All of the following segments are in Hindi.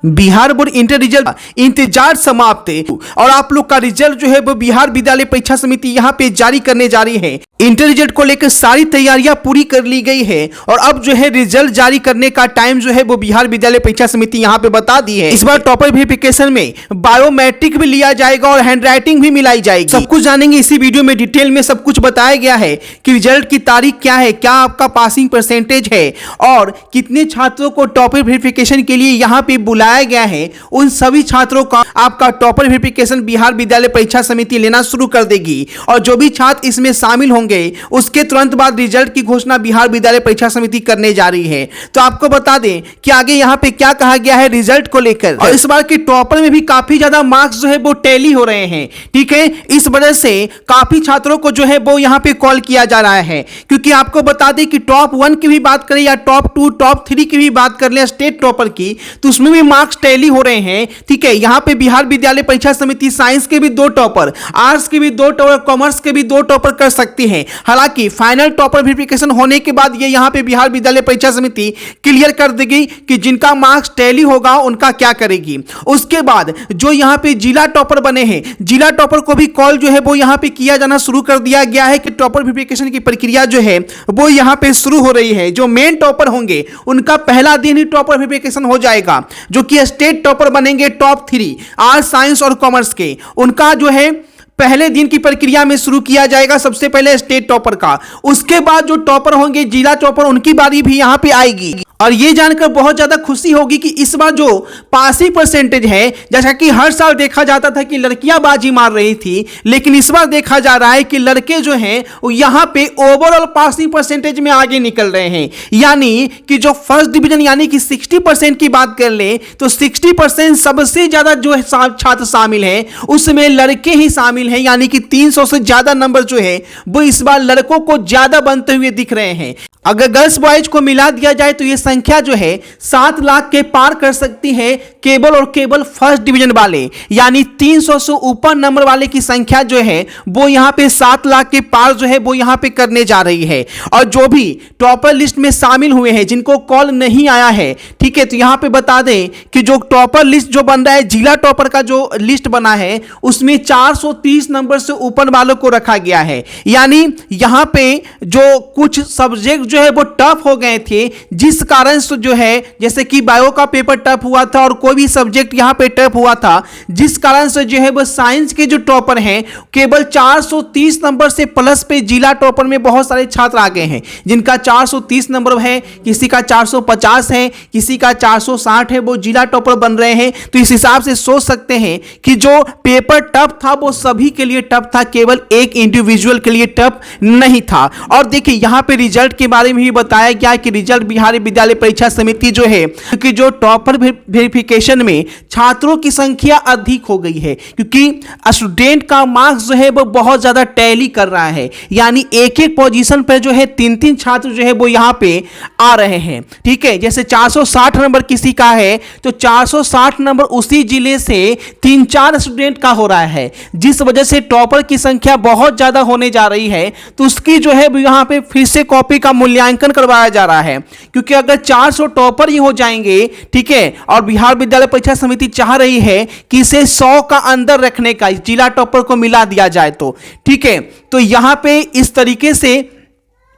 बिहार बोर्ड इंटर रिजल्ट इंतजार समाप्त है और आप लोग का रिजल्ट जो है वो बिहार विद्यालय परीक्षा समिति यहाँ पे जारी करने जा रही है। इंटर रिजल्ट को लेकर सारी तैयारियां पूरी कर ली गई है और अब जो है रिजल्ट जारी करने का टाइम जो है वो बिहार विद्यालय परीक्षा समिति यहाँ पे बता दी है। इस बार टॉपर वेरिफिकेशन में बायोमेट्रिक भी लिया जाएगा और हैंडराइटिंग भी मिलाई जाएगी। सब कुछ जानेंगे इसी वीडियो में, डिटेल में सब कुछ बताया गया है कि रिजल्ट की तारीख क्या है, क्या आपका पासिंग परसेंटेज है और कितने छात्रों को टॉपर वेरिफिकेशन के लिए यहाँ पे बुलाया गया है। उन सभी छात्रों का आपका टॉपर वेरिफिकेशन बिहार विद्यालय परीक्षा समिति लेना शुरू कर देगी और जो भी छात्र इसमें शामिल होंगे उसके तुरंत बाद रिजल्ट की घोषणा बिहार विद्यालय परीक्षा समिति करने जा रही है। तो आपको बता दें कि आगे यहाँ पे क्या कहा गया है रिजल्ट को लेकर। और इस बार के टॉपर में भी काफी ज्यादा मार्क्स जो है वो टैली हो रहे हैं, ठीक है। इस वजह से काफी छात्रों को जो है वो यहाँ पे कॉल किया जा रहा है, क्योंकि आपको बता दें कि टॉप 1 की भी बात करें या टॉप 2 टॉप 3 की भी बात कर ले स्टेट टॉपर की, तो उसमें भी मार्क्स टैली हो रहे हैं, ठीक है। यहाँ पे बिहार विद्यालय परीक्षा समिति साइंस के भी 2 टॉपर, आर्ट्स के भी 2 टॉपर, कॉमर्स के भी 2 टॉपर कर सकती है। हालांकि फाइनल टॉपर वेरिफिकेशन होने के बाद ये यहाँ पे बिहार विद्यालय परीक्षा समिति क्लियर कर देगी कि जिनका मार्क्स टैली होगा उनका क्या करेगी। उसके बाद जो यहाँ पे जिला टॉपर बने हैं, जिला टॉपर को भी कॉल जो है वो यहाँ पे किया जाना शुरू कर दिया गया है कि टॉपर वेरिफिकेशन की प्रक्रिया जो है वो यहाँ पे शुरू हो रही है। जो मेन टॉपर होंगे उनका पहला दिन ही टॉपर वेरिफिकेशन हो जाएगा। जो कि स्टेट टॉपर बनेंगे टॉप 3 आर्ट्स, साइंस और कॉमर्स के, उनका जो है पहले दिन की प्रक्रिया में शुरू किया जाएगा सबसे पहले स्टेट टॉपर का। उसके बाद जो टॉपर होंगे जिला टॉपर, उनकी बारी भी यहां पे आएगी। और ये जानकर बहुत ज्यादा खुशी होगी कि इस बार जो पासिंग परसेंटेज है, जैसा कि हर साल देखा जाता था कि लड़कियां बाजी मार रही थी, लेकिन इस बार देखा जा रहा है कि लड़के जो हैं वो यहां पे ओवरऑल पासिंग परसेंटेज में आगे निकल रहे हैं। यानी कि जो फर्स्ट डिवीजन यानी कि 60% की बात कर ले तो 60% सबसे ज्यादा जो है छात्र शामिल है उसमें लड़के ही शामिल हैं। यानी कि 300 से ज्यादा नंबर जो है वो इस बार लड़कों को ज्यादा बनते हुए दिख रहे हैं। अगर गर्ल्स बॉयज को मिला दिया जाए तो ये संख्या जो है 7 लाख के पार कर सकती है केवल और केवल फर्स्ट डिवीजन वाले। यानी 300 से ऊपर नंबर वाले की संख्या जो है वो यहां पे 7 लाख के पार जो है वो यहां पे करने जा रही है। और जो भी टॉपर लिस्ट में शामिल हुए हैं जिनको कॉल नहीं आया है, ठीक है, तो यहां पे बता दें कि जो टॉपर लिस्ट जो बन रहा है, जिला टॉपर का जो लिस्ट बना है उसमें 430 नंबर से ऊपर वालों को रखा गया है। यानी यहां पे जो कुछ सब्जेक्ट जो है वो टफ हो गए थे, जिस कारण से जो है जैसे कि बायो का पेपर टफ हुआ था और कोई भी सब्जेक्ट यहां पे टफ हुआ था, जिस कारण से जो है वो साइंस के जो टॉपर हैं केवल 430 नंबर से प्लस पे जिला टॉपर में बहुत सारे छात्र आ गए हैं जिनका 430 नंबर है, किसी का 450 है, किसी का 460 है, वो जिला टॉपर बन रहे हैं। तो इस हिसाब से सोच सकते हैं कि जो पेपर टफ था वो सभी के लिए टफ था, केवल एक इंडिविजुअल के लिए टफ नहीं था। और देखिए यहां पे रिजल्ट के बारे में भी बताया गया कि रिजल्ट बिहार विद्यालय परीक्षा समिति जो है, क्योंकि जो टॉपर वेरिफिकेशन में छात्रों की संख्या अधिक हो गई है, क्योंकि स्टूडेंट का मार्क्स जो है वो बहुत ज्यादा टैली कर रहा है। यानी एक एक पोजीशन पर जो है 3-3 छात्र जो है वो यहां पे आ रहे हैं, ठीक है। जैसे 460 नंबर किसी का है तो 460 नंबर उसी जिले से 3-4 स्टूडेंट का हो रहा है, जिस वजह से टॉपर की संख्या बहुत ज्यादा होने जा रही है। तो उसकी जो है यहां पे फिर से कॉपी का मूल्यांकन करवाया जा रहा है, क्योंकि अगर 400 टॉपर ही हो जाएंगे, ठीक है, और बिहार विद्यालय परीक्षा समिति चाह रही है कि इसे 100 का अंदर रखने का, जिला टॉपर को मिला दिया जाए तो, ठीक है। तो यहां पे इस तरीके से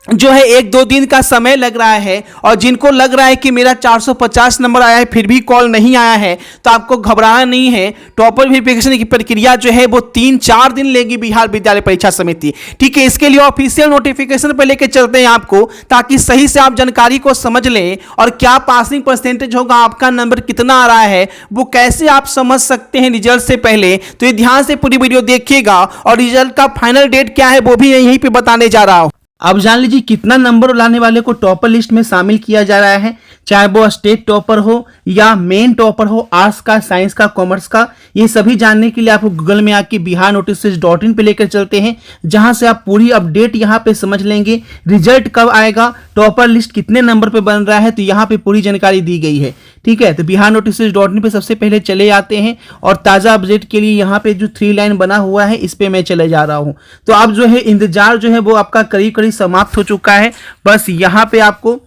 जो है 1-2 दिन का समय लग रहा है। और जिनको लग रहा है कि मेरा 450 नंबर आया है फिर भी कॉल नहीं आया है, तो आपको घबराना नहीं है। टॉपर वेरिफिकेशन की प्रक्रिया जो है वो 3-4 दिन लेगी बिहार विद्यालय परीक्षा समिति, ठीक है। इसके लिए ऑफिशियल नोटिफिकेशन पर लेकर चलते हैं आपको, ताकि सही से आप जानकारी को समझ लें और क्या पासिंग परसेंटेज होगा, आपका नंबर कितना आ रहा है, वो कैसे आप समझ सकते हैं रिजल्ट से पहले। तो ये ध्यान से पूरी वीडियो देखिएगा और रिजल्ट का फाइनल डेट क्या है वो भी यहीं पे बताने जा रहा हूं। अब जान लीजिए कितना नंबर लाने वाले को टॉपर लिस्ट में शामिल किया जा रहा है, चाहे वो स्टेट टॉपर हो या मेन टॉपर हो, आर्ट्स का, साइंस का, कॉमर्स का। ये सभी जानने के लिए आपको गूगल में आके biharnotices.in पे लेकर चलते हैं, जहां से आप पूरी अपडेट यहां पे समझ लेंगे। रिजल्ट कब आएगा, टॉपर लिस्ट कितने नंबर पे बन रहा है, तो यहाँ पे पूरी जानकारी दी गई है, ठीक है। तो biharnotices.in पे सबसे पहले चले आते हैं और ताज़ा अपडेट के लिए यहाँ पे जो 3 लाइन बना हुआ है इस पे मैं चले जा रहा हूँ। तो अब जो है इंतजार जो है वो आपका करीब करीब समाप्त हो चुका है। बस यहाँ पे आपको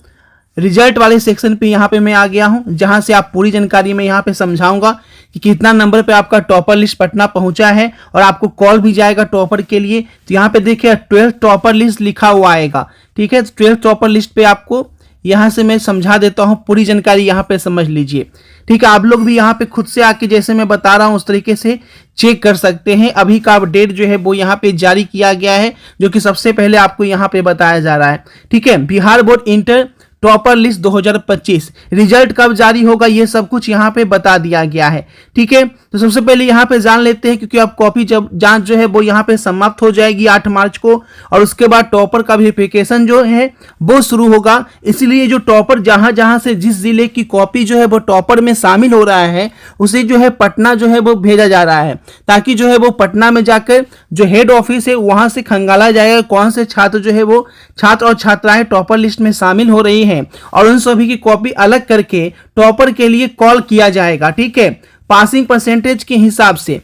रिजल्ट वाले सेक्शन पे यहाँ पे मैं आ गया हूँ, जहाँ से आप पूरी जानकारी मैं यहाँ पे समझाऊंगा कि कितना नंबर पे आपका टॉपर लिस्ट पटना पहुंचा है और आपको कॉल भी जाएगा टॉपर के लिए। तो यहाँ पे देखिए 12th टॉपर लिस्ट लिखा हुआ आएगा, ठीक है। 12th टॉपर लिस्ट पे आपको यहाँ से मैं समझा देता हूँ, पूरी जानकारी यहाँ पे समझ लीजिए, ठीक है। आप लोग भी यहाँ पे खुद से आके जैसे मैं बता रहा हूँ उस तरीके से चेक कर सकते हैं। अभी का अपडेट जो है वो यहाँ पे जारी किया गया है, जो कि सबसे पहले आपको यहाँ पे बताया जा रहा है, ठीक है। Bihar board inter topper list 2025 result कब जारी होगा ये सब कुछ यहाँ पे बता दिया गया है, ठीक है। तो सबसे पहले यहाँ पे जान लेते हैं, क्योंकि अब कॉपी जब जांच जो है वो यहाँ पे समाप्त हो जाएगी 8 मार्च को, और उसके बाद टॉपर का वेरिफिकेशन जो है वो शुरू होगा। इसलिए जो टॉपर जहां जहां से जिस जिले की कॉपी जो है वो टॉपर में शामिल हो रहा है, उसे जो है पटना जो है वो भेजा जा रहा है, ताकि जो है वो पटना में जाकर जो हेड ऑफिस है वहां से खंगाला जाएगा कौन से छात्र जो है वो छात्र और छात्राएं टॉपर लिस्ट में शामिल हो रही हैं, और उन सभी की कॉपी अलग करके टॉपर के लिए कॉल किया जाएगा, ठीक है, पासिंग परसेंटेज के हिसाब से,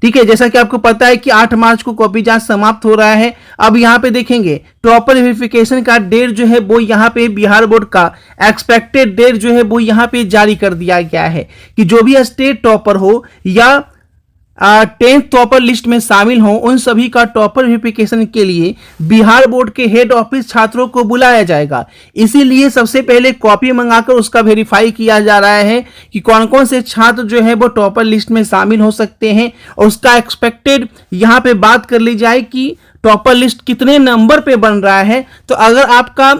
ठीक है। जैसा कि आपको पता है कि 8 मार्च को कॉपी जांच समाप्त हो रहा है। अब यहाँ पे देखेंगे टॉपर वेरिफिकेशन का डेट जो है वो यहाँ पे बिहार बोर्ड का एक्सपेक्टेड डेट जो है वो यहाँ पे जारी कर दिया गया है कि जो भी स्टेट टॉपर हो या 10th टॉपर लिस्ट में शामिल हो, उन सभी का टॉपर वेरिफिकेशन के लिए बिहार बोर्ड के हेड ऑफिस छात्रों को बुलाया जाएगा। इसीलिए सबसे पहले कॉपी मंगाकर उसका वेरीफाई किया जा रहा है कि कौन कौन से छात्र जो है वो टॉपर लिस्ट में शामिल हो सकते हैं, और उसका एक्सपेक्टेड यहाँ पे बात कर ली जाए कि टॉपर लिस्ट कितने नंबर पे बन रहा है। तो अगर आपका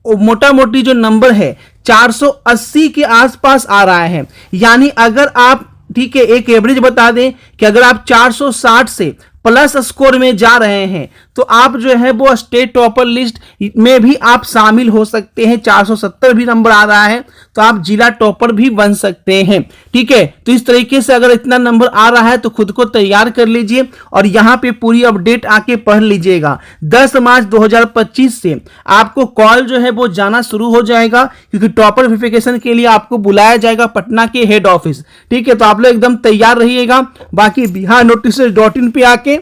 मोटा मोटी जो नंबर है 480 के आसपास आ रहा है, यानी अगर आप, ठीक है, एक एवरेज बता दें कि अगर आप 460 से प्लस स्कोर में जा रहे हैं तो आप जो है वो स्टेट टॉपर लिस्ट में भी आप शामिल हो सकते हैं। 470 भी नंबर आ रहा है तो आप जिला टॉपर भी बन सकते हैं, ठीक है। तो इस तरीके से अगर इतना नंबर आ रहा है तो खुद को तैयार कर लीजिए और यहाँ पे पूरी अपडेट आके पढ़ लीजिएगा। 10 मार्च 2025 से आपको कॉल जो है वो जाना शुरू हो जाएगा, क्योंकि टॉपर वेरिफिकेशन के लिए आपको बुलाया जाएगा पटना के हेड ऑफिस, ठीक है। तो आप लोग एकदम तैयार रहिएगा। बाकी बिहार नोटिसेज.in पे आके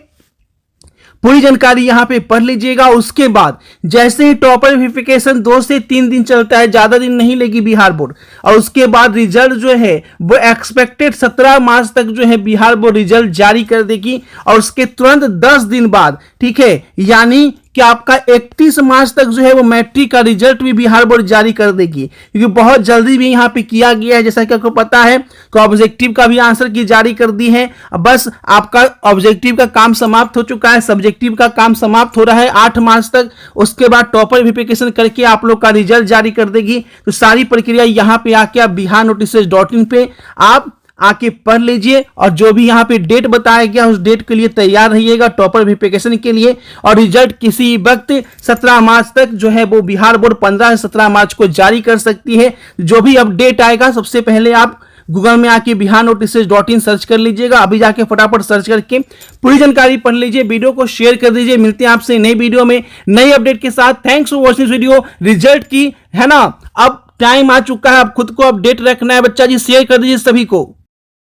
पूरी जानकारी यहां पे पढ़ लीजिएगा। उसके बाद जैसे ही टॉपर वेरिफिकेशन 2 से 3 दिन चलता है, ज्यादा दिन नहीं लेगी बिहार बोर्ड, और उसके बाद रिजल्ट जो है वो एक्सपेक्टेड 17 मार्च तक जो है बिहार बोर्ड रिजल्ट जारी कर देगी, और उसके तुरंत 10 दिन बाद, ठीक है, यानी कि आपका 31 मार्च तक जो है वो मैट्रिक का रिजल्ट भी बिहार बोर्ड जारी कर देगी, क्योंकि बहुत जल्दी भी यहाँ पे किया गया है। जैसा कि आपको पता है तो ऑब्जेक्टिव का भी आंसर की जारी कर दी है। बस आपका ऑब्जेक्टिव का काम समाप्त हो चुका है, सब्जेक्टिव का काम समाप्त हो रहा है 8 मार्च तक। उसके बाद टॉपर वेरिफिकेशन करके आप लोग का रिजल्ट जारी कर देगी। तो सारी प्रक्रिया यहाँ पे आके आप बिहार नोटिसेज.in पे आप आके पढ़ लीजिए, और जो भी यहाँ पे डेट बताया गया उस डेट के लिए तैयार रहिएगा टॉपर वेरिफिकेशन के लिए। और रिजल्ट किसी वक्त 17 मार्च तक जो है वो बिहार बोर्ड 15 से 17 मार्च को जारी कर सकती है। जो भी अपडेट आएगा सबसे पहले आप गूगल में आके बिहार नोटिसेज.in सर्च कर लीजिएगा। अभी जाके फटाफट सर्च करके पूरी जानकारी पढ़ लीजिए, वीडियो को शेयर कर दीजिए। मिलते हैं आपसे नई वीडियो में नई अपडेट के साथ। Thanks for watching video. Result की है ना, अब टाइम आ चुका है, अब खुद को अपडेट रखना है बच्चा जी। शेयर कर दीजिए सभी को।